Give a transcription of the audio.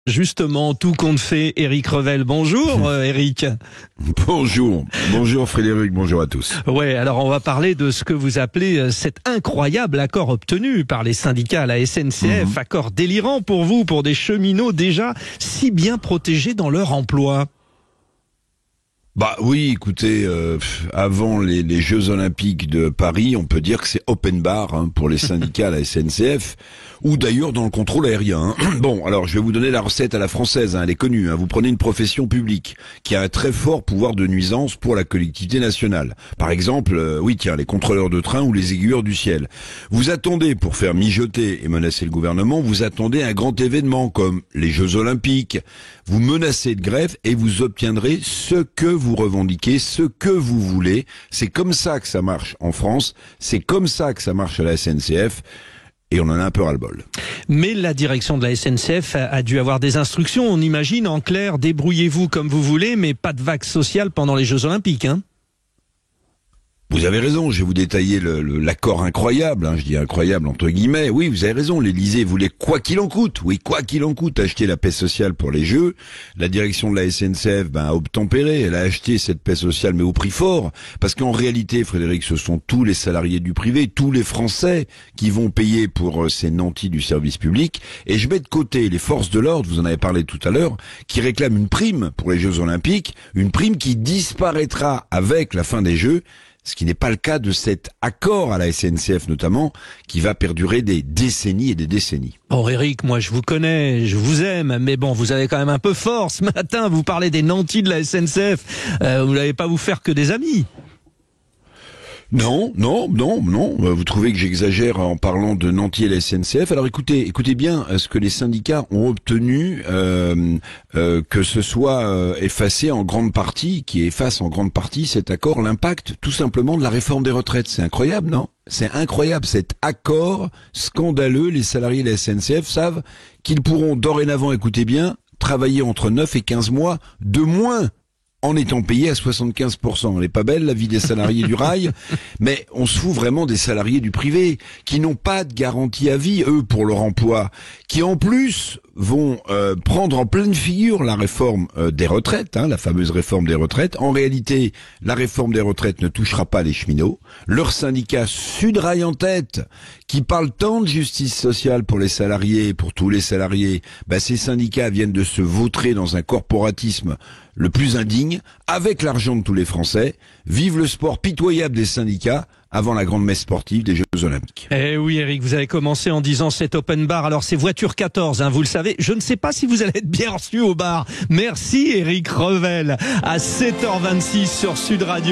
Justement, tout compte fait, Éric Revel. Bonjour Éric. Bonjour Frédéric, bonjour à tous. Ouais, alors on va parler de ce que vous appelez cet incroyable accord obtenu par les syndicats à la SNCF, accord délirant pour vous, pour des cheminots déjà si bien protégés dans leur emploi. Bah oui, écoutez, avant les Jeux Olympiques de Paris, on peut dire que c'est open bar pour les syndicats à la SNCF, ou d'ailleurs dans le contrôle aérien. Bon, alors je vais vous donner la recette à la française, elle est connue. Vous prenez une profession publique qui a un très fort pouvoir de nuisance pour la collectivité nationale. Par exemple, les contrôleurs de train ou les aiguilleurs du ciel. Vous attendez, pour faire mijoter et menacer le gouvernement, vous attendez un grand événement comme les Jeux Olympiques. Vous menacez de grève et vous obtiendrez ce que vous revendiquez, ce que vous voulez. C'est comme ça que ça marche en France, c'est comme ça que ça marche à la SNCF. Et on en a un peu ras-le-bol. Mais la direction de la SNCF a dû avoir des instructions, on imagine. En clair, débrouillez-vous comme vous voulez, mais pas de vague sociale pendant les Jeux Olympiques, Vous avez raison, je vais vous détailler l'accord incroyable, je dis incroyable entre guillemets. Oui, vous avez raison, l'Élysée voulait quoi qu'il en coûte, acheter la paix sociale pour les Jeux. La direction de la SNCF a obtempéré, elle a acheté cette paix sociale mais au prix fort, parce qu'en réalité, Frédéric, ce sont tous les salariés du privé, tous les Français qui vont payer pour ces nantis du service public. Et je mets de côté les forces de l'ordre, vous en avez parlé tout à l'heure, qui réclament une prime pour les Jeux Olympiques, une prime qui disparaîtra avec la fin des Jeux. Ce qui n'est pas le cas de cet accord à la SNCF notamment, qui va perdurer des décennies et des décennies. Bon Éric, moi je vous connais, je vous aime, mais bon, vous avez quand même un peu fort ce matin, vous parlez des nantis de la SNCF, vous n'allez pas vous faire que des amis. Non. Vous trouvez que j'exagère en parlant de nantis à la SNCF? Alors écoutez bien ce que les syndicats ont obtenu, que ce soit effacé en grande partie, qui efface en grande partie cet accord, l'impact tout simplement de la réforme des retraites. C'est incroyable, non? C'est incroyable, cet accord scandaleux. Les salariés de la SNCF savent qu'ils pourront dorénavant, écoutez bien, travailler entre 9 et 15 mois de moins, en étant payé à 75%. Elle est pas belle, la vie des salariés du rail, mais on se fout vraiment des salariés du privé, qui n'ont pas de garantie à vie, eux, pour leur emploi, qui en plus vont prendre en pleine figure la réforme des retraites, la fameuse réforme des retraites. En réalité, la réforme des retraites ne touchera pas les cheminots. Leur syndicat Sudrail en tête, qui parle tant de justice sociale pour les salariés, pour tous les salariés, ces syndicats viennent de se vautrer dans un corporatisme le plus indigne, avec l'argent de tous les Français. Vive le sport pitoyable des syndicats avant la grande messe sportive des Jeux Olympiques. Eh oui Éric, vous avez commencé en disant cet open bar, alors c'est voiture 14, vous le savez. Je ne sais pas si vous allez être bien reçu au bar. Merci Éric Revel, à 7h26 sur Sud Radio.